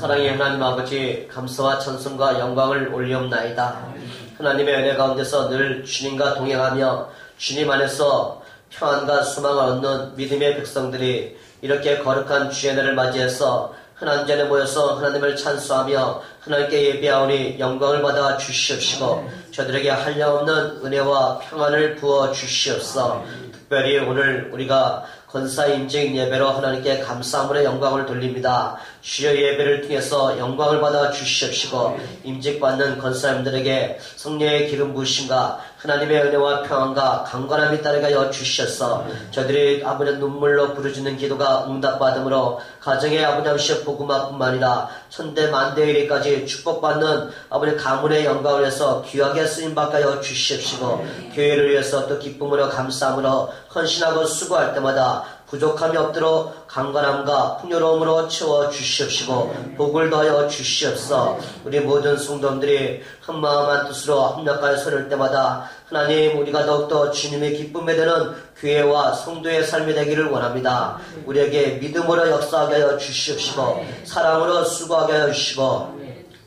사랑의 하나님 아버지, 감사와 찬송과 영광을 올리옵나이다. 하나님의 은혜 가운데서 늘 주님과 동행하며 주님 안에서 평안과 소망을 얻는 믿음의 백성들이 이렇게 거룩한 주의 날을 맞이해서 하나님 전에 모여서 하나님을 찬송하며 하나님께 예배하오니 영광을 받아 주시옵시고 저들에게 한량없는 은혜와 평안을 부어 주시옵소서. 특별히 오늘 우리가 권사 임직 예배로 하나님께 감사함으로 영광을 돌립니다. 주여 예배를 통해서 영광을 받아 주시옵시고 임직받는 권사님들에게 성령의 기름 부으심과 하나님의 은혜와 평안과 강건함이 따르게 하여 주셔서 저들이 아버지 눈물로 부르짖는 기도가 응답받음으로 가정의 아버지 함시 복음화뿐만 아니라 천대 만대의 일까지 축복받는 아버지 가문의 영광을 위해서 귀하게 쓰임받게 하여 주시옵시고 교회를 위해서 또 기쁨으로 감사함으로 헌신하고 수고할 때마다 부족함이 없도록 강건함과 풍요로움으로 채워주시옵시고 복을 더하여 주시옵소서. 우리 모든 성도들이 한마음 한뜻으로 합력하여 서를 때마다 하나님 우리가 더욱더 주님의 기쁨에 드는 교회와 성도의 삶이 되기를 원합니다. 우리에게 믿음으로 역사하게 하여 주시옵시고 사랑으로 수고하게 하여 주시고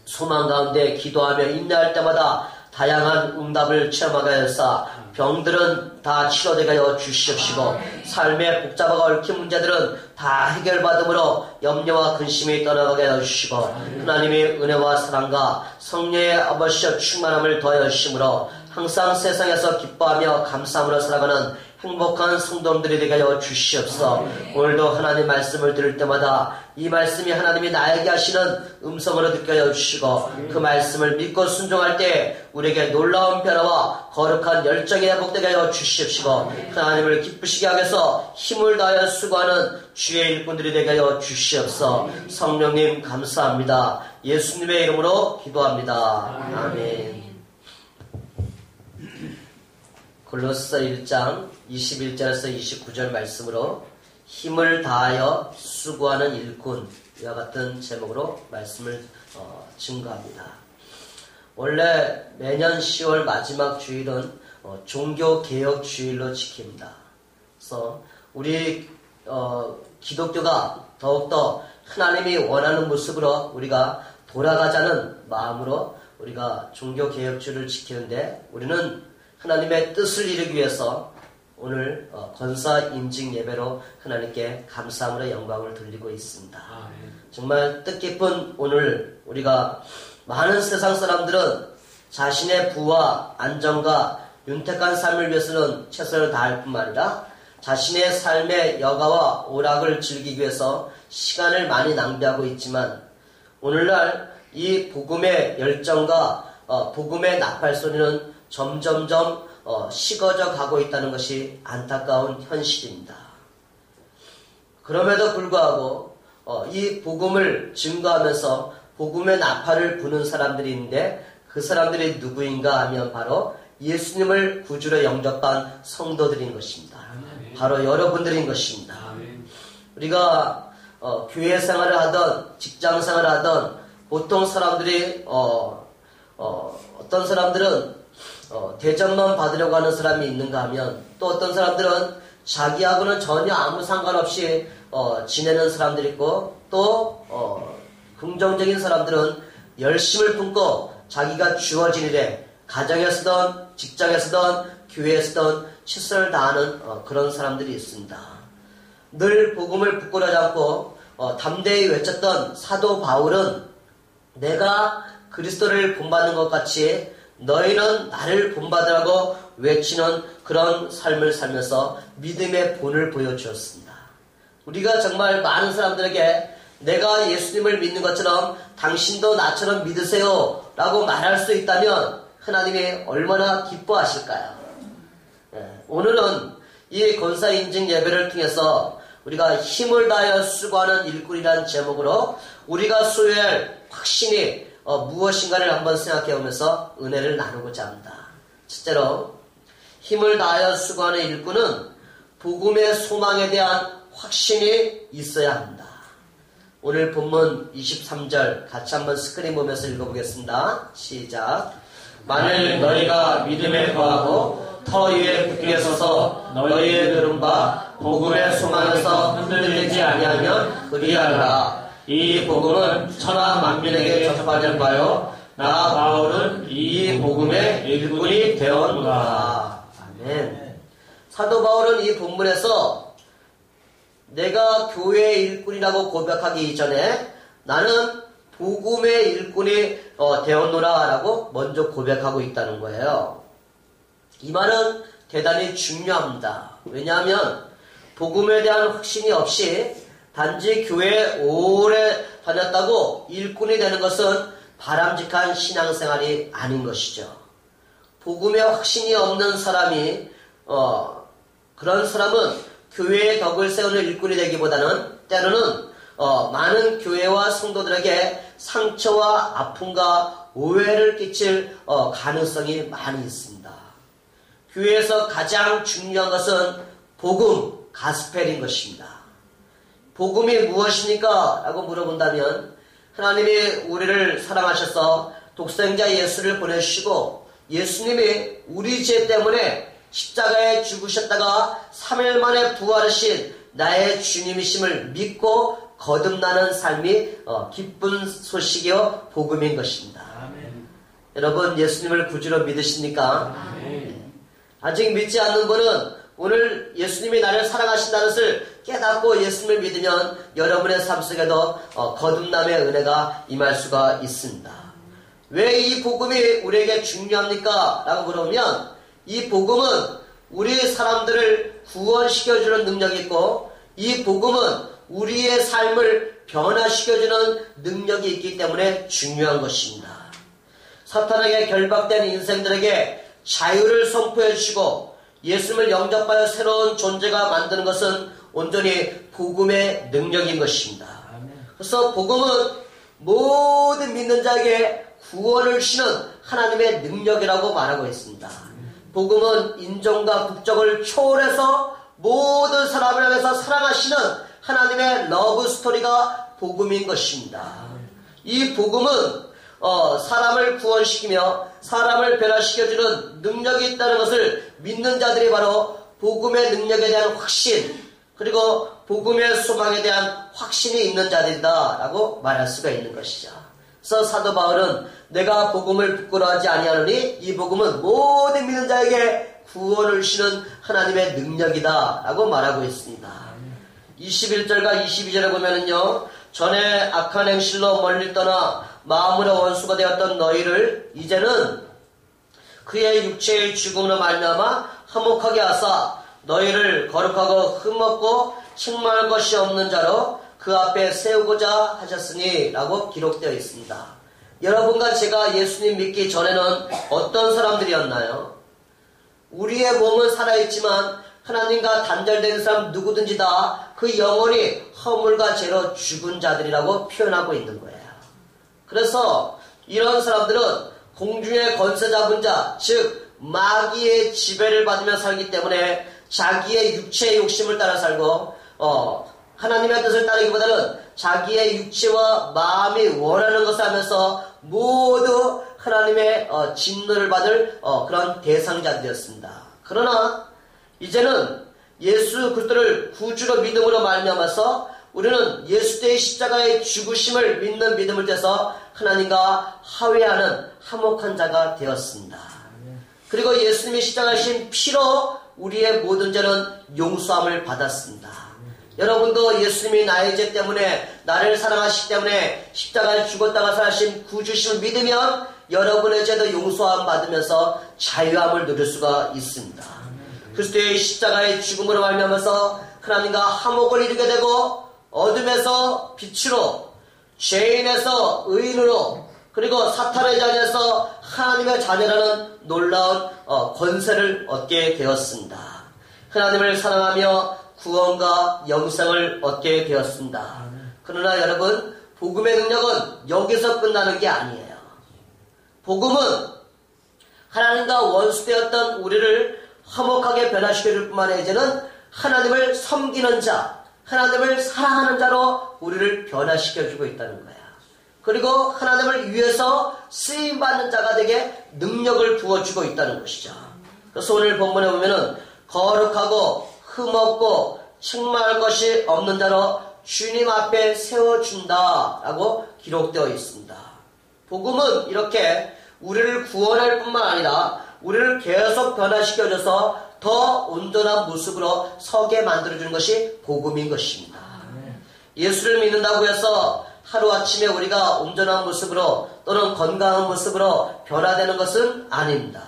소망 가운데 기도하며 인내할 때마다 다양한 응답을 체험하게 하여서 병들은 다 치료되게 하여 주시옵시고 삶의 복잡하고 얽힌 문제들은 다 해결받음으로 염려와 근심이 떠나가게 하여 주시고 하나님의 은혜와 사랑과 성령의 아버지의 충만함을 더하여 주심으로 항상 세상에서 기뻐하며 감사함으로 살아가는 행복한 성도들이 되게 하여 주시옵소서. 오늘도 하나님 말씀을 들을 때마다 이 말씀이 하나님이 나에게 하시는 음성으로 듣게 하여 주시고 그 말씀을 믿고 순종할 때 우리에게 놀라운 변화와 거룩한 열정이 회복되게 하여 주시옵시고 하나님을 기쁘시게 하기 위해서 힘을 다하여 수고하는 주의 일꾼들이 되게 하여 주시옵소서. 성령님 감사합니다. 예수님의 이름으로 기도합니다. 아멘. 골로새 1장 21절에서 29절 말씀으로 힘을 다하여 수고하는 일꾼 이와 같은 제목으로 말씀을 증거합니다. 원래 매년 10월 마지막 주일은 종교개혁 주일로 지킵니다. 그래서 우리 기독교가 더욱더 하나님이 원하는 모습으로 우리가 돌아가자는 마음으로 우리가 종교개혁 주일을 지키는데 우리는 하나님의 뜻을 이루기 위해서 오늘 권사 임직 예배로 하나님께 감사함으로 영광을 돌리고 있습니다. 정말 뜻깊은 오늘 우리가 많은 세상 사람들은 자신의 부와 안정과 윤택한 삶을 위해서는 최선을 다할 뿐만 아니라 자신의 삶의 여가와 오락을 즐기기 위해서 시간을 많이 낭비하고 있지만 오늘날 이 복음의 열정과 복음의 나팔소리는 점점점 식어져 가고 있다는 것이 안타까운 현실입니다. 그럼에도 불구하고 이 복음을 증거하면서 복음의 나팔을 부는 사람들이 있는데 그 사람들이 누구인가 하면 바로 예수님을 구주로 영접한 성도들인 것입니다. 바로 여러분들인 것입니다. 우리가 교회 생활을 하던 직장 생활을 하던 보통 사람들이 어떤 사람들은 대접만 받으려고 하는 사람이 있는가 하면 또 어떤 사람들은 자기하고는 전혀 아무 상관없이 지내는 사람들이 있고 또 긍정적인 사람들은 열심을 품고 자기가 주어진 일에 가정에서든 직장에서든 교회에서든 최선을 다하는 그런 사람들이 있습니다. 늘 복음을 부끄러워하지 않고 담대히 외쳤던 사도 바울은 내가 그리스도를 본받는 것 같이 너희는 나를 본받으라고 외치는 그런 삶을 살면서 믿음의 본을 보여주었습니다. 우리가 정말 많은 사람들에게 내가 예수님을 믿는 것처럼 당신도 나처럼 믿으세요 라고 말할 수 있다면 하나님이 얼마나 기뻐하실까요? 오늘은 이 권사 인증 예배를 통해서 우리가 힘을 다하여 수고하는 일꾼이라는 제목으로 우리가 소유할 확신이 무엇인가를 한번 생각해 보면서 은혜를 나누고자 합니다. 첫째로 힘을 다하여 수고하는 일꾼은 복음의 소망에 대한 확신이 있어야 합니다. 오늘 본문 23절 같이 한번 스크린 보면서 읽어보겠습니다. 시작. 만일 너희가 믿음에 거하고 터 위에 굳게 서서 너희의 들은 바 복음의 소망에서 흔들리지 아니하면 그리하라. 이 복음은 천하 만민에게 전파될 바요 나 바울은 이 복음의 일꾼이 되었노라. 아멘. 사도 바울은 이 본문에서 내가 교회의 일꾼이라고 고백하기 이전에 나는 복음의 일꾼이 되었노라 라고 먼저 고백하고 있다는 거예요. 이 말은 대단히 중요합니다. 왜냐하면 복음에 대한 확신이 없이 단지 교회에 오래 다녔다고 일꾼이 되는 것은 바람직한 신앙생활이 아닌 것이죠. 복음에 확신이 없는 사람이 그런 사람은 교회의 덕을 세우는 일꾼이 되기보다는 때로는 많은 교회와 성도들에게 상처와 아픔과 오해를 끼칠 가능성이 많이 있습니다. 교회에서 가장 중요한 것은 복음, 가스펠인 것입니다. 복음이 무엇입니까? 라고 물어본다면 하나님이 우리를 사랑하셔서 독생자 예수를 보내주시고 예수님이 우리 죄 때문에 십자가에 죽으셨다가 3일 만에 부활하신 나의 주님이심을 믿고 거듭나는 삶이 기쁜 소식이요 복음인 것입니다. 아멘. 여러분 예수님을 구주로 믿으십니까? 아멘. 아직 믿지 않는 분은 오늘 예수님이 나를 사랑하신다는 것을 깨닫고 예수님을 믿으면 여러분의 삶 속에도 거듭남의 은혜가 임할 수가 있습니다. 왜 이 복음이 우리에게 중요합니까? 라고 물어보면 이 복음은 우리 사람들을 구원시켜주는 능력이 있고 이 복음은 우리의 삶을 변화시켜주는 능력이 있기 때문에 중요한 것입니다. 사탄에게 결박된 인생들에게 자유를 선포해 주시고 예수님을 영접하여 새로운 존재가 만드는 것은 온전히 복음의 능력인 것입니다. 그래서 복음은 모든 믿는 자에게 구원을 주시는 하나님의 능력이라고 말하고 있습니다. 복음은 인종과 국적을 초월해서 모든 사람을 향해서 사랑하시는 하나님의 러브 스토리가 복음인 것입니다. 이 복음은 사람을 구원시키며 사람을 변화시켜주는 능력이 있다는 것을 믿는 자들이 바로 복음의 능력에 대한 확신 그리고 복음의 소망에 대한 확신이 있는 자들이다 라고 말할 수가 있는 것이죠. 그래서 사도 바울은 내가 복음을 부끄러워하지 아니하노니 이 복음은 모든 믿는 자에게 구원을 주시는 하나님의 능력이다 라고 말하고 있습니다. 21절과 22절에 보면은요 전에 악한 행실로 멀리 떠나 마음으로 원수가 되었던 너희를 이제는 그의 육체의 죽음으로 말미암아 화목하게 하사 너희를 거룩하고 흠없고 책망할 것이 없는 자로 그 앞에 세우고자 하셨으니 라고 기록되어 있습니다. 여러분과 제가 예수님 믿기 전에는 어떤 사람들이었나요? 우리의 몸은 살아있지만 하나님과 단절된 사람 누구든지 다 그 영혼이 허물과 죄로 죽은 자들이라고 표현하고 있는 거예요. 그래서 이런 사람들은 공중의 권세 잡은 자, 즉 마귀의 지배를 받으며 살기 때문에 자기의 육체의 욕심을 따라 살고 하나님의 뜻을 따르기보다는 자기의 육체와 마음이 원하는 것을 하면서 모두 하나님의 진노를 받을 그런 대상자들이었습니다. 그러나 이제는 예수 그리스도를 구주로 믿음으로 말미암아서 우리는 예수의 십자가의 죽으심을 믿는 믿음을 떼서 하나님과 화해하는 화목한 자가 되었습니다. 그리고 예수님이 십자가이신 피로 우리의 모든 죄는 용서함을 받았습니다. 여러분도 예수님이 나의 죄 때문에 나를 사랑하시기 때문에 십자가에 죽었다가 살아신 구주심을 믿으면 여러분의 죄도 용서함 받으면서 자유함을 누릴 수가 있습니다. 그리스도의 십자가의 죽음으로 말미암아서 하나님과 화목을 이루게 되고 어둠에서 빛으로 죄인에서 의인으로 그리고 사탄의 자녀에서 하나님의 자녀라는 놀라운 권세를 얻게 되었습니다. 하나님을 사랑하며 구원과 영생을 얻게 되었습니다. 그러나 여러분 복음의 능력은 여기서 끝나는 게 아니에요. 복음은 하나님과 원수되었던 우리를 화목하게 변화시켜줄 뿐만 아니라 이제는 하나님을 섬기는 자, 하나님을 사랑하는 자로 우리를 변화시켜주고 있다는 거야. 그리고 하나님을 위해서 쓰임받는 자가 되게 능력을 부어주고 있다는 것이죠. 그래서 오늘 본문에 보면은 거룩하고 흠없고 책망할 것이 없는 자로 주님 앞에 세워준다라고 기록되어 있습니다. 복음은 이렇게 우리를 구원할 뿐만 아니라 우리를 계속 변화시켜줘서 더 온전한 모습으로 서게 만들어주는 것이 복음인 것입니다. 예수를 믿는다고 해서 하루아침에 우리가 온전한 모습으로 또는 건강한 모습으로 변화되는 것은 아닙니다.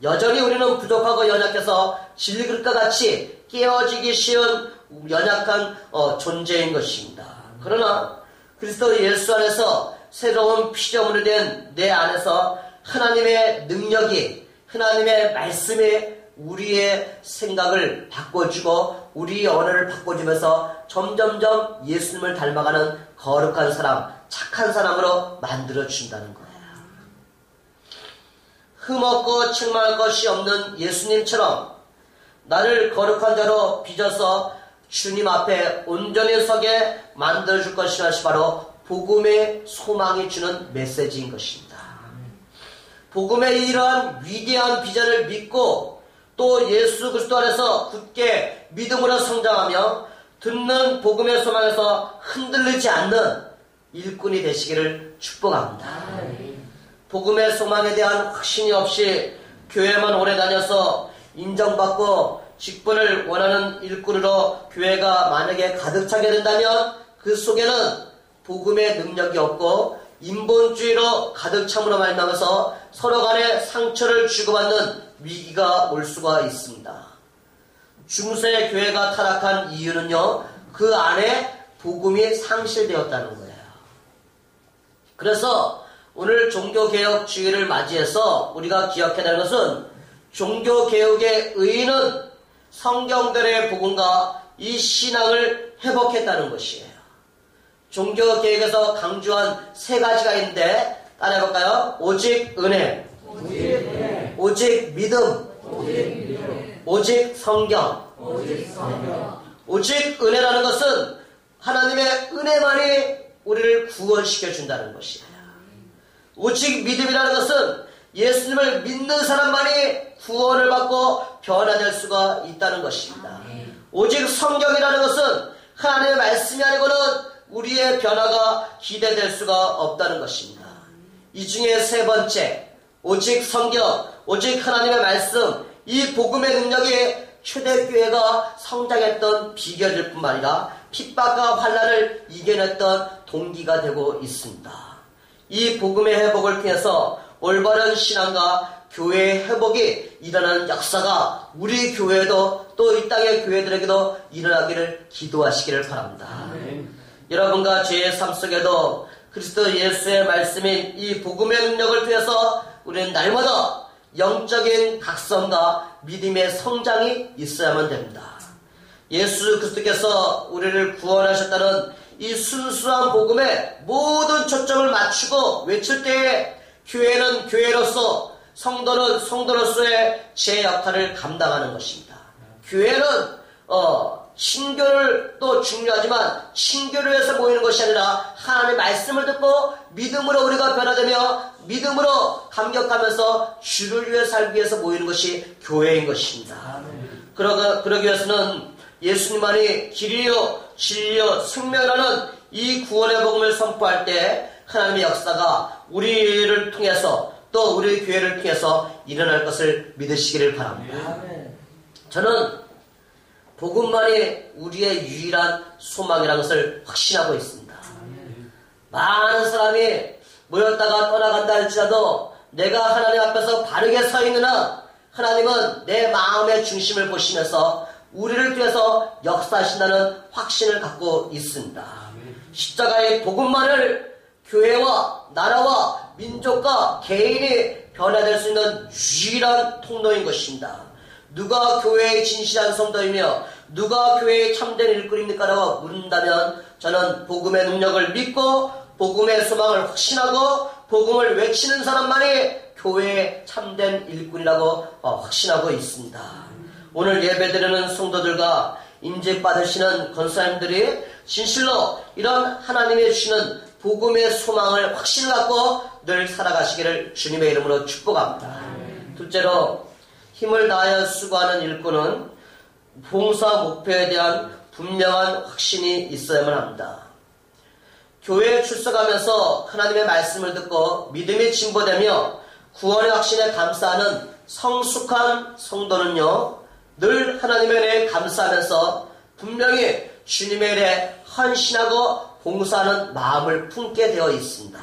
여전히 우리는 부족하고 연약해서 진리그릇과 같이 깨어지기 쉬운 연약한 존재인 것입니다. 그러나 그리스도 예수 안에서 새로운 피조물이 된 내 안에서 하나님의 능력이, 하나님의 말씀이 우리의 생각을 바꿔주고 우리의 언어를 바꿔주면서 점점점 예수님을 닮아가는 거룩한 사람, 착한 사람으로 만들어준다는 거예요. 흠없고 책망할 것이 없는 예수님처럼 나를 거룩한 자로 빚어서 주님 앞에 온전히 서게 만들어줄 것이라시 바로 복음의 소망이 주는 메시지인 것입니다. 복음의 이러한 위대한 비전을 믿고 또 예수 그리스도 안에서 굳게 믿음으로 성장하며 듣는 복음의 소망에서 흔들리지 않는 일꾼이 되시기를 축복합니다. 복음의 소망에 대한 확신이 없이 교회만 오래 다녀서 인정받고 직분을 원하는 일꾼으로 교회가 만약에 가득 차게 된다면 그 속에는 복음의 능력이 없고 인본주의로 가득 참으로 말미암아서 서로 간에 상처를 주고받는 위기가 올 수가 있습니다. 중세 교회가 타락한 이유는요, 그 안에 복음이 상실되었다는 거예요. 그래서 오늘 종교개혁주의를 맞이해서 우리가 기억해야 될 것은 종교개혁의 의의는 성경들의 복음과 이 신앙을 회복했다는 것이에요. 종교개혁에서 강조한 세 가지가 있는데 따라해볼까요? 오직 은혜, 오직 믿음, 오직 성경. 오직 은혜라는 것은 하나님의 은혜만이 우리를 구원시켜 준다는 것이에요. 오직 믿음이라는 것은 예수님을 믿는 사람만이 구원을 받고 변화될 수가 있다는 것입니다. 오직 성경이라는 것은 하나님의 말씀이 아니고는 우리의 변화가 기대될 수가 없다는 것입니다. 이 중에 세 번째, 오직 성경, 오직 하나님의 말씀, 이 복음의 능력이 초대교회가 성장했던 비결일 뿐만 아니라 핍박과 환난을 이겨냈던 동기가 되고 있습니다. 이 복음의 회복을 통해서 올바른 신앙과 교회의 회복이 일어나는 역사가 우리 교회도 또 이 땅의 교회들에게도 일어나기를 기도하시기를 바랍니다. 여러분과 제 삶 속에도 그리스도 예수의 말씀인 이 복음의 능력을 통해서 우리는 날마다 영적인 각성과 믿음의 성장이 있어야만 됩니다. 예수 그리스도께서 우리를 구원하셨다는 이 순수한 복음에 모든 초점을 맞추고 외칠 때에 교회는 교회로서, 성도는 성도로서의 제 역할을 감당하는 것입니다. 교회는 신교를 중요하지만 신교를 위해서 모이는 것이 아니라 하나님의 말씀을 듣고 믿음으로 우리가 변화되며 믿음으로 감격하면서 주를 위해 살기 위해서 모이는 것이 교회인 것입니다. 그러기 위해서는 예수님만이 길이요 진리요 생명이라는 이 구원의 복음을 선포할 때 하나님의 역사가 우리를 통해서 또 우리 교회를 통해서 일어날 것을 믿으시기를 바랍니다. 저는 복음만이 우리의 유일한 소망이라는 것을 확신하고 있습니다. 많은 사람이 모였다가 떠나간다 할지라도 내가 하나님 앞에서 바르게 서 있는 한 하나님은 내 마음의 중심을 보시면서 우리를 통해서 역사하신다는 확신을 갖고 있습니다. 십자가의 복음만을 교회와 나라와 민족과 개인이 변화될 수 있는 유일한 통로인 것입니다. 누가 교회의 진실한 성도이며 누가 교회의 참된 일꾼입니까? 라고 묻는다면 저는 복음의 능력을 믿고 복음의 소망을 확신하고 복음을 외치는 사람만이 교회의 참된 일꾼이라고 확신하고 있습니다. 오늘 예배드리는 성도들과 임재받으시는 권사님들이 진실로 이런 하나님이 주시는 복음의 소망을 확신을 갖고 늘 살아가시기를 주님의 이름으로 축복합니다. 둘째로 힘을 다하여 수고하는 일꾼은 봉사 목표에 대한 분명한 확신이 있어야만 합니다. 교회에 출석하면서 하나님의 말씀을 듣고 믿음이 진보되며 구원의 확신에 감사하는 성숙한 성도는요, 늘 하나님의 은혜에 감사하면서 분명히 주님의 일에 헌신하고 봉사하는 마음을 품게 되어 있습니다.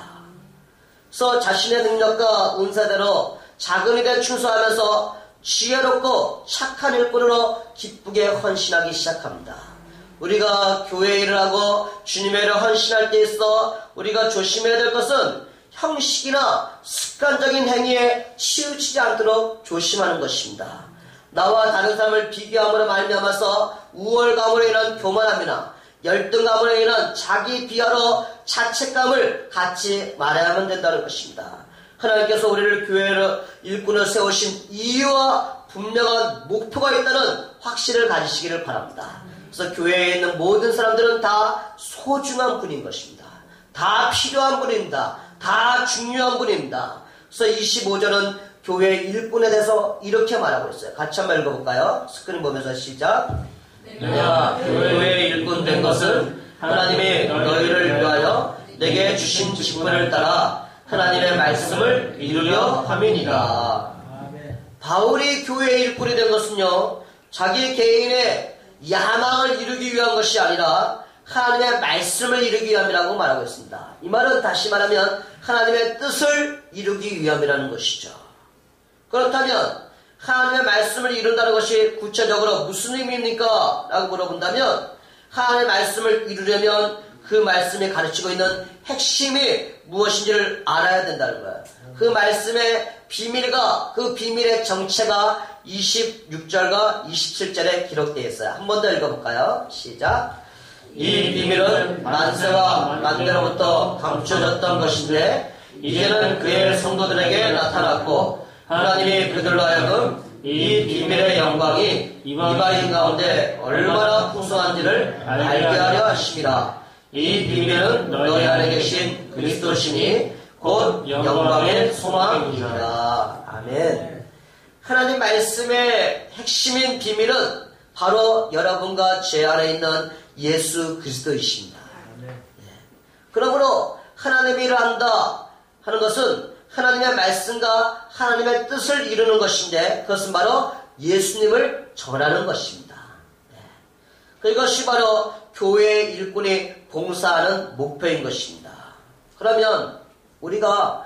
그래서 자신의 능력과 은사대로 작은 일에 충성하면서 지혜롭고 착한 일꾼으로 기쁘게 헌신하기 시작합니다. 우리가 교회 일을 하고 주님의 일을 헌신할 때 있어 우리가 조심해야 될 것은 형식이나 습관적인 행위에 치우치지 않도록 조심하는 것입니다. 나와 다른 사람을 비교함으로 말미암아서 우월감으로 인한 교만함이나 열등감으로 인한 자기 비하로 자책감을 갖지 말아야만 된다는 것입니다. 하나님께서 우리를 교회를 일꾼을 세우신 이유와 분명한 목표가 있다는 확신을 가지시기를 바랍니다. 그래서 교회에 있는 모든 사람들은 다 소중한 분인 것입니다. 다 필요한 분입니다. 다 중요한 분입니다. 그래서 25절은 교회 일꾼에 대해서 이렇게 말하고 있어요. 같이 한번 읽어볼까요? 스크린 보면서 시작. 내가 교회의 일꾼 된 것은 하나님이 너희를 위하여 내게 주신 직분을 따라 하나님의 말씀을 이루려 함이니라. 바울이 교회의 일꾼이 된 것은요, 자기 개인의 야망을 이루기 위한 것이 아니라 하나님의 말씀을 이루기 위함이라고 말하고 있습니다. 이 말은 다시 말하면 하나님의 뜻을 이루기 위함이라는 것이죠. 그렇다면 하나님의 말씀을 이룬다는 것이 구체적으로 무슨 의미입니까? 라고 물어본다면 하나님의 말씀을 이루려면 그 말씀이 가르치고 있는 핵심이 무엇인지를 알아야 된다는 거예요. 그 말씀의 비밀과 그 비밀의 정체가 26절과 27절에 기록되어 있어요. 한 번 더 읽어볼까요? 시작. 이 비밀은 만세와 만대로부터 감춰졌던 것인데 이제는 그의 성도들에게 나타났고 하나님이 그들로 하여금 이 비밀의 영광이 이방인 가운데 얼마나 풍성한지를 알게 하려 하심이라. 이 비밀은 너희 안에 계신 그리스도시니 곧 영광의 소망이니라. 아멘. 하나님 말씀의 핵심인 비밀은 바로 여러분과 제 안에 있는 예수 그리스도이십니다. 그러므로 하나님의 일을 한다 하는 것은 하나님의 말씀과 하나님의 뜻을 이루는 것인데 그것은 바로 예수님을 전하는 것입니다. 그것이 바로 교회의 일꾼이 봉사하는 목표인 것입니다. 그러면 우리가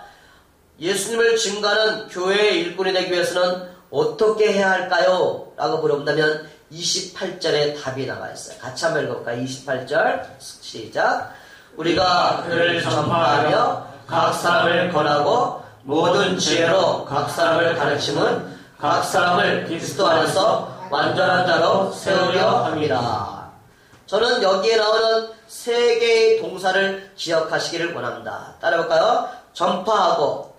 예수님을 증거하는 교회의 일꾼이 되기 위해서는 어떻게 해야 할까요? 라고 물어본다면 28절에 답이 나와 있어요. 같이 한번 읽어볼까요? 28절 시작. 우리가 그를 전파하며 각 사람을 권하고 모든 지혜로 각 사람을 가르침은 각 사람을 그리스도 안에서 완전한 자로 세우려 합니다. 저는 여기에 나오는 세 개의 동사를 기억하시기를 원합니다. 따라해볼까요? 전파하고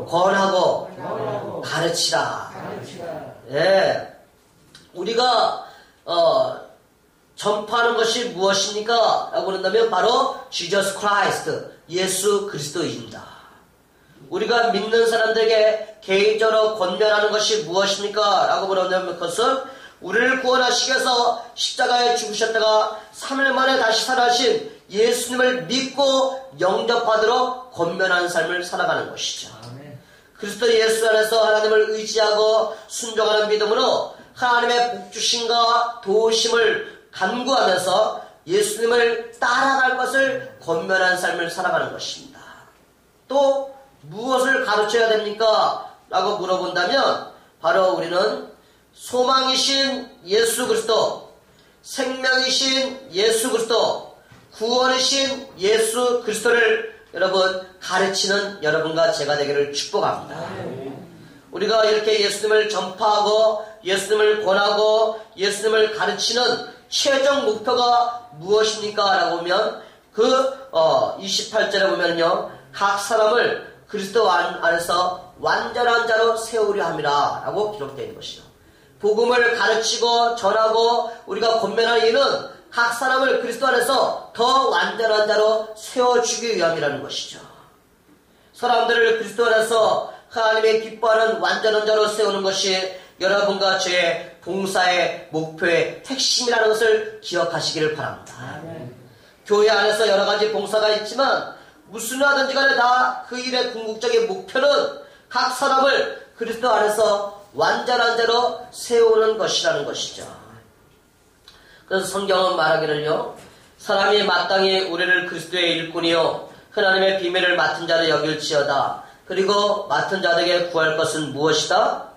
권하고 가르치라. 예. 우리가 전파하는 것이 무엇입니까? 라고 한다면 바로 Jesus Christ, 예수 그리스도입니다. 우리가 믿는 사람들에게 개인적으로 권면하는 것이 무엇입니까? 라고 물어보면 그것은 우리를 구원하시기 위해서 십자가에 죽으셨다가 3일 만에 다시 살아나신 예수님을 믿고 영접하도록 권면하는 삶을 살아가는 것이죠. 그리스도 예수 안에서 하나님을 의지하고 순종하는 믿음으로 하나님의 복주심과 도우심을 간구하면서 예수님을 따라갈 것을 권면하는 삶을 살아가는 것입니다. 또 무엇을 가르쳐야 됩니까? 라고 물어본다면 바로 우리는 소망이신 예수 그리스도, 생명이신 예수 그리스도, 구원이신 예수 그리스도를 여러분 가르치는 여러분과 제가 되기를 축복합니다. 우리가 이렇게 예수님을 전파하고 예수님을 권하고 예수님을 가르치는 최종 목표가 무엇입니까? 라고 보면 그 28절에 보면요, 각 사람을 그리스도 안에서 완전한 자로 세우려 함이라 라고 기록되어 있는 것이죠. 복음을 가르치고 전하고 우리가 권면하는 이는 각 사람을 그리스도 안에서 더 완전한 자로 세워주기 위함이라는 것이죠. 사람들을 그리스도 안에서 하나님의 기뻐하는 완전한 자로 세우는 것이 여러분과 제 봉사의 목표의 핵심이라는 것을 기억하시기를 바랍니다. 교회 안에서 여러 가지 봉사가 있지만 무슨 일 하든지 간에 다 그 일의 궁극적인 목표는 각 사람을 그리스도 안에서 완전한 자로 세우는 것이라는 것이죠. 그래서 성경은 말하기를요, 사람이 마땅히 우리를 그리스도의 일꾼이요 하나님의 비밀을 맡은 자를 여길지어다. 그리고 맡은 자들에게 구할 것은 무엇이다?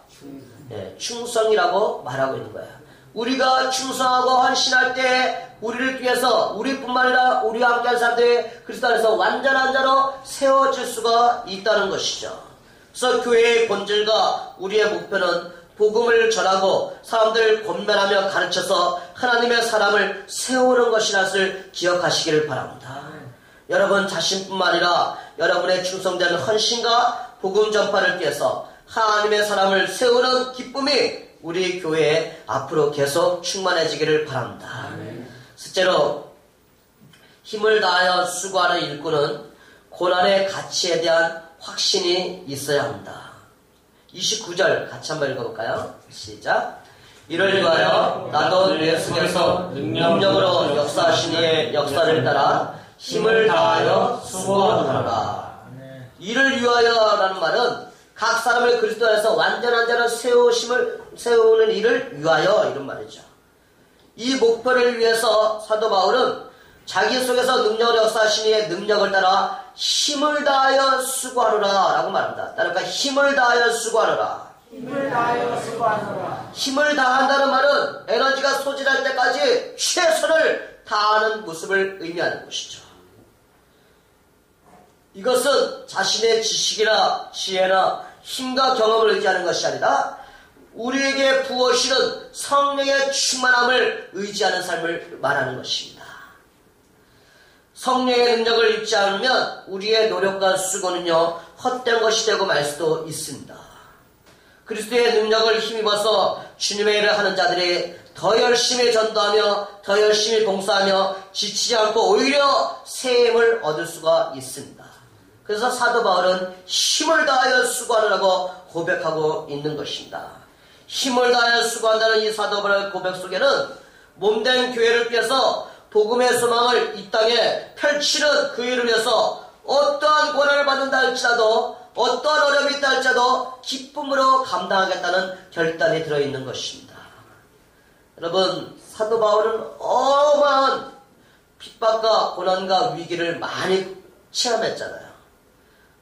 충성이라고 말하고 있는 거예요. 우리가 충성하고 헌신할 때 우리를 위해서 우리뿐만 아니라 우리와 함께한 사람들이 그리스도 안에서 완전한 자로 세워질 수가 있다는 것이죠. 그래서 교회의 본질과 우리의 목표는 복음을 전하고 사람들을 권면하며 가르쳐서 하나님의 사람을 세우는 것이라는 것을 기억하시기를 바랍니다. 여러분 자신뿐만 아니라 여러분의 충성되는 헌신과 복음 전파를 위해서 하나님의 사람을 세우는 기쁨이 우리 교회에 앞으로 계속 충만해지기를 바랍니다. 셋째로, 힘을 다하여 수고하는 일꾼은 고난의 가치에 대한 확신이 있어야 합니다. 29절 같이 한번 읽어볼까요? 시작. 이를 위하여 나도 내 속에서 능력으로 역사하신 이의 역사를 따라 힘을 다하여 수고하노라. 이를 위하여라는 말은 각 사람을 그리스도 안에서 완전한 자로 세우는 일을 위하여 이런 말이죠. 이 목표를 위해서 사도 바울은 자기 속에서 능력을 역사하신 이의 능력을 따라 힘을 다하여 수고하노라 라고 말합니다. 그러니까 힘을 다하여 수고하노라. 힘을 다하여 수고하노라. 힘을 다한다는 말은 에너지가 소진할 때까지 최선을 다하는 모습을 의미하는 것이죠. 이것은 자신의 지식이나 지혜나 힘과 경험을 의지하는 것이 아니라 우리에게 부어주시는 성령의 충만함을 의지하는 삶을 말하는 것입니다. 성령의 능력을 잊지 않으면 우리의 노력과 수고는요 헛된 것이 되고 말 수도 있습니다. 그리스도의 능력을 힘입어서 주님의 일을 하는 자들이 더 열심히 전도하며 더 열심히 봉사하며 지치지 않고 오히려 새 힘을 얻을 수가 있습니다. 그래서 사도 바울은 힘을 다하여 수고하느라고 고백하고 있는 것입니다. 힘을 다하여 수고한다는 이 사도 바울의 고백 속에는 몸된 교회를 위해서 복음의 소망을 이 땅에 펼치는 그 일을 위해서 어떠한 고난을 받는다 할지라도 어떠한 어려움이 있다 할지라도 기쁨으로 감당하겠다는 결단이 들어있는 것입니다. 여러분, 사도 바울은 어마어마한 핍박과 고난과 위기를 많이 체험했잖아요.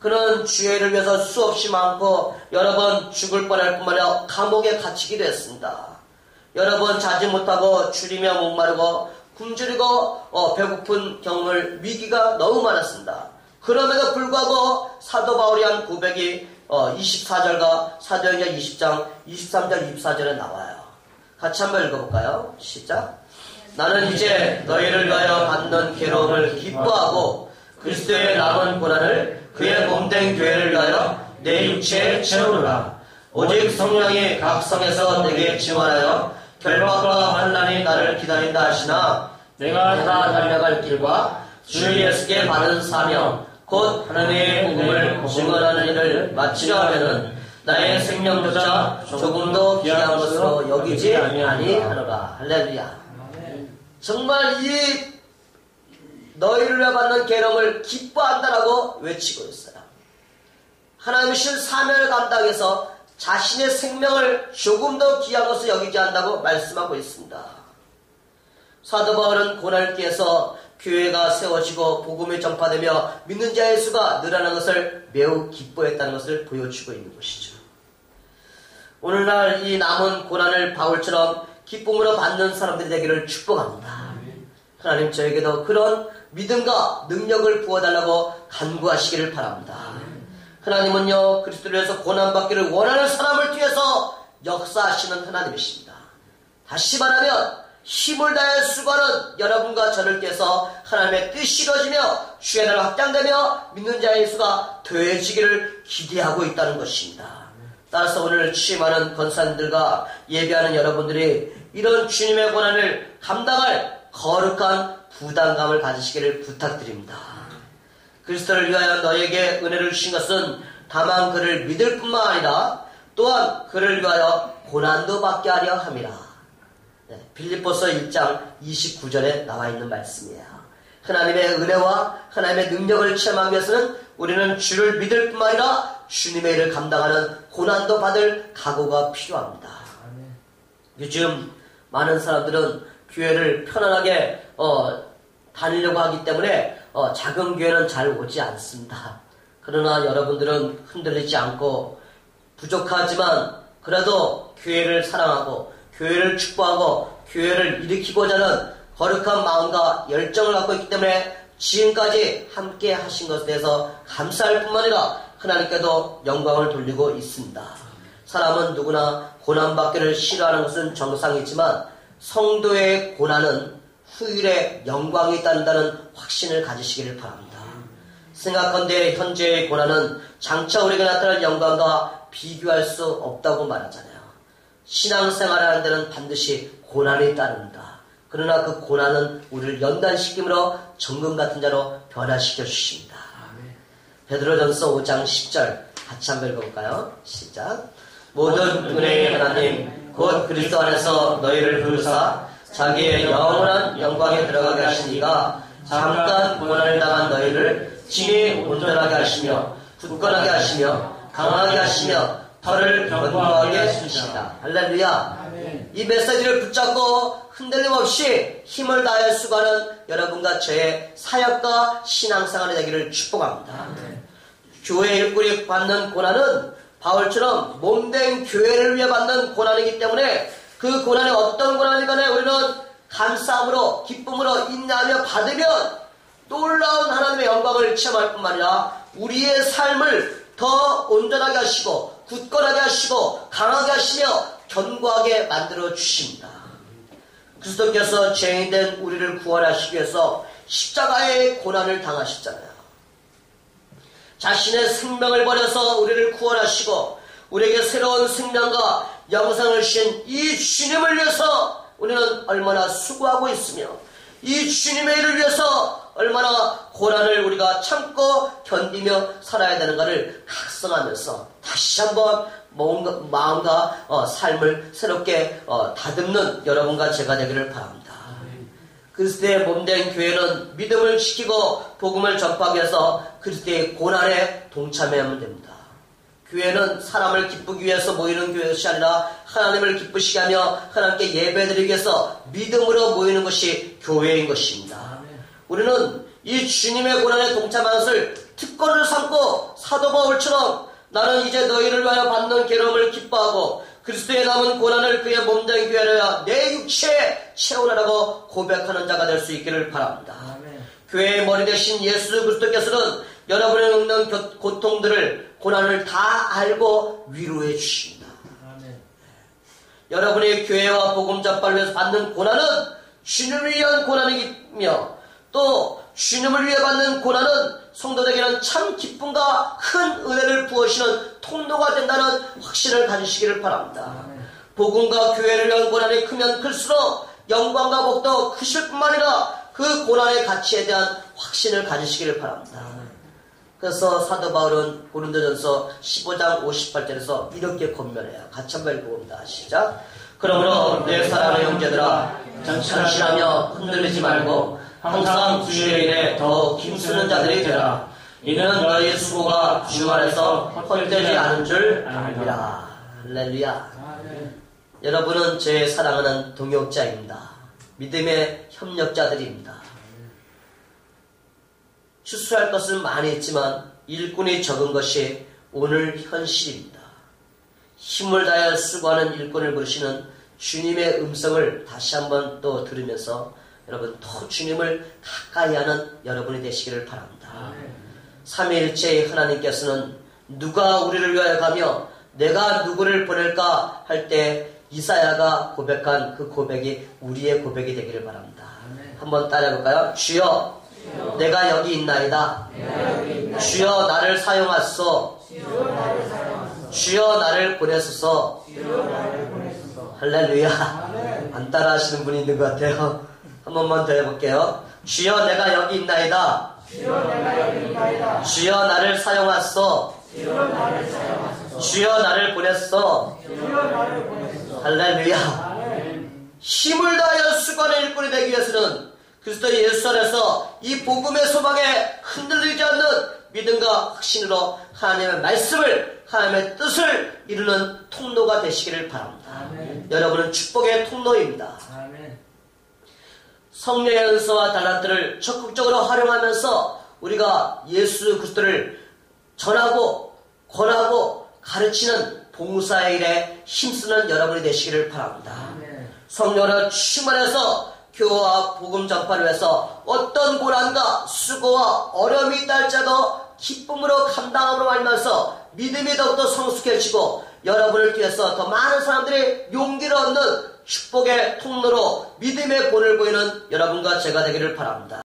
그는 주의 일을 위해서 수없이 많고 여러 번 죽을 뻔할 뿐만 아니라 감옥에 갇히기도 했습니다. 여러 번 자지 못하고 줄이며 목마르고 굶주리고 배고픈 경험을 위기가 너무 많았습니다. 그럼에도 불구하고 사도 바울이 한 고백이 24절과 사도행전 20장 23절 24절에 나와요. 같이 한번 읽어볼까요? 시작. 나는 이제 너희를 위하여 받는 괴로움을 기뻐하고 그리스도의 남은 고난을 그의 몸된 교회를 위하여 내 육체에 채우노라. 오직 성령이 각 성에서 내게 지원하여 결박과 환난이 나를 기다린다 하시나 내가 다 달려갈 길과 주 예수께 받은 사명 곧 하나님의 복음을 증언하는 일을 마치려 하면은 나의 생명조차 조금도 귀한 것으로 여기지 아니하노라. 할렐루야. 정말 이 너희를 위해 받는 괴로움을 기뻐한다라고 외치고 있어요. 하나님의 신 사명을 감당해서 자신의 생명을 조금 더 귀한 것을 여기지 않는다고 말씀하고 있습니다. 사도 바울은 고난길에서 교회가 세워지고 복음이 전파되며 믿는 자의 수가 늘어나는 것을 매우 기뻐했다는 것을 보여주고 있는 것이죠. 오늘날 이 남은 고난을 바울처럼 기쁨으로 받는 사람들이 되기를 축복합니다. 하나님 저에게도 그런 믿음과 능력을 부어달라고 간구하시기를 바랍니다. 하나님은요 그리스도를 위해서 고난받기를 원하는 사람을 위해서 역사하시는 하나님이십니다. 다시 말하면 힘을 다해 수고하는 여러분과 저를 위해서 하나님의 뜻이 이루어지며 주의 나라가 확장되며 믿는 자의 수가 더해지기를 기대하고 있다는 것입니다. 따라서 오늘 취임하는 권사님들과 예배하는 여러분들이 이런 주님의 고난을 감당할 거룩한 부담감을 가지시기를 부탁드립니다. 그리스도를 위하여 너에게 은혜를 주신 것은 다만 그를 믿을 뿐만 아니라 또한 그를 위하여 고난도 받게 하려 함이라. 빌립보서 1장 29절에 나와 있는 말씀이에요. 하나님의 은혜와 하나님의 능력을 체험하기 위해서는 우리는 주를 믿을 뿐만 아니라 주님의 일을 감당하는 고난도 받을 각오가 필요합니다. 요즘 많은 사람들은 교회를 편안하게 다니려고 하기 때문에 작은 교회는 잘 오지 않습니다. 그러나 여러분들은 흔들리지 않고 부족하지만 그래도 교회를 사랑하고 교회를 축복하고 교회를 일으키고자 하는 거룩한 마음과 열정을 갖고 있기 때문에 지금까지 함께 하신 것에 대해서 감사할 뿐만 아니라 하나님께도 영광을 돌리고 있습니다. 사람은 누구나 고난받기를 싫어하는 것은 정상이지만 성도의 고난은 후일에 영광이 따른다는 확신을 가지시기를 바랍니다. 생각컨대 현재의 고난은 장차 우리에게 나타날 영광과 비교할 수 없다고 말하잖아요. 신앙생활을 하는 데는 반드시 고난이 따릅니다. 그러나 그 고난은 우리를 연단시킴으로 정금 같은 자로 변화시켜 주십니다. 베드로전서 5장 10절 같이 한번 읽어볼까요? 시작. 모든 은혜의 하나님 곧 그리스도 안에서 너희를 부르사 자기의 영원한 영광에 들어가게 하신 이가 잠깐 고난을 당한 너희를 진히 온전하게 하시며 굳건하게 하시며 강하게 하시며 털을 견고하게 하시다. 할렐루야. 이 메시지를 붙잡고 흔들림 없이 힘을 다해 수고하는 여러분과 저의 사역과 신앙생활이 되기를 축복합니다. 교회 일꾼이 받는 고난은 바울처럼 몸된 교회를 위해 받는 고난이기 때문에 그 고난이 어떤 고난이 간에 우리는 감사함으로 기쁨으로 인내하며 받으면 놀라운 하나님의 영광을 체험할 뿐만 아니라 우리의 삶을 더 온전하게 하시고 굳건하게 하시고 강하게 하시며 견고하게 만들어 주십니다. 그리스도께서 죄인된 우리를 구원하시기 위해서 십자가의 고난을 당하셨잖아요. 자신의 생명을 버려서 우리를 구원하시고 우리에게 새로운 생명과 영생을 주신 이 주님을 위해서 우리는 얼마나 수고하고 있으며 이 주님의 일을 위해서 얼마나 고난을 우리가 참고 견디며 살아야 되는가를 각성하면서 다시 한번 마음과 삶을 새롭게 다듬는 여러분과 제가 되기를 바랍니다. 그리스도의 몸된 교회는 믿음을 지키고 복음을 전파하기 위해서 그리스도의 고난에 동참해야만 됩니다. 교회는 사람을 기쁘기 위해서 모이는 것이 아니라 하나님을 기쁘시게 하며 하나님께 예배드리기 위해서 믿음으로 모이는 것이 교회인 것입니다. 우리는 이 주님의 고난에 동참하는 것을 특권을 삼고 사도 바울처럼 나는 이제 너희를 위하여 받는 괴로움을 기뻐하고 그리스도의 남은 고난을 그의 몸된 교회를 내 육체에 채우라고 고백하는 자가 될 수 있기를 바랍니다. 교회의 머리 대신 예수 그리스도께서는 여러분의 겪는 고통들을 고난을 다 알고 위로해 주십니다. 여러분의 교회와 복음 전파를 위해서 받는 고난은 주님을 위한 고난이며 또 주님을 위해 받는 고난은 성도들에게는 참 기쁨과 큰 은혜를 부어주시는 통로가 된다는 확신을 가지시기를 바랍니다. 복음과 교회를 위한 고난이 크면 클수록 영광과 복도 크실 뿐만 아니라 그 고난의 가치에 대한 확신을 가지시기를 바랍니다. 그래서 사도 바울은 고린도전서 15장 58절에서 이렇게 권면해요. 같이 한번 읽어봅니다. 시작. 그러므로 내 사랑하는 형제들아 전신하며 흔들리지 말고 항상 주의 일에 더 힘쓰는 자들이 되라. 이는 너희 수고가 주 안에서 헛되지 않은 줄 압니다. 할렐루야. 여러분은 제 사랑하는 동역자입니다. 믿음의 협력자들입니다. 추수할 것은 많이 있지만 일꾼이 적은 것이 오늘 현실입니다. 힘을 다해 수고하는 일꾼을 부르시는 주님의 음성을 다시 한번 또 들으면서 여러분 더 주님을 가까이 하는 여러분이 되시기를 바랍니다. 삼위일체의 하나님께서는 누가 우리를 위하여 가며 내가 누구를 보낼까 할 때 이사야가 고백한 그 고백이 우리의 고백이 되기를 바랍니다. 한번 따라해볼까요? 주여 내가 여기 있나이다. 주여 나를 사용하소서. 주여 나를 보내소서. 할렐루야. 안 따라 하시는 분이 있는 것 같아요. 한 번만 더 해볼게요. 주여 내가 여기 있나이다. 주여 내가 여기 있나이다. 주여 나를 사용하소. 주여 나를 사용하소서. 주여 나를 보냈소. 주여 나를 보내소서. 할렐루야. 아멘. 힘을 다하여 수고하는 일꾼이 되기 위해서는 그리스도 예수 안에서 이 복음의 소망에 흔들리지 않는 믿음과 확신으로 하나님의 말씀을, 하나님의 뜻을 이루는 통로가 되시기를 바랍니다. 아멘. 여러분은 축복의 통로입니다. 아멘. 성령의 은사와 달란트를 적극적으로 활용하면서 우리가 예수 그리스도를 전하고 권하고 가르치는 봉사의 일에 힘쓰는 여러분이 되시기를 바랍니다. 아멘. 성령으로 충만해서 교회와 복음 전파를 위해서 어떤 고난과 수고와 어려움이 있다 할지라도 기쁨으로 감당함으로 말미암아서 믿음이 더욱더 성숙해지고 여러분을 통해서 더 많은 사람들이 용기를 얻는 축복의 통로로 믿음의 본을 보이는 여러분과 제가 되기를 바랍니다.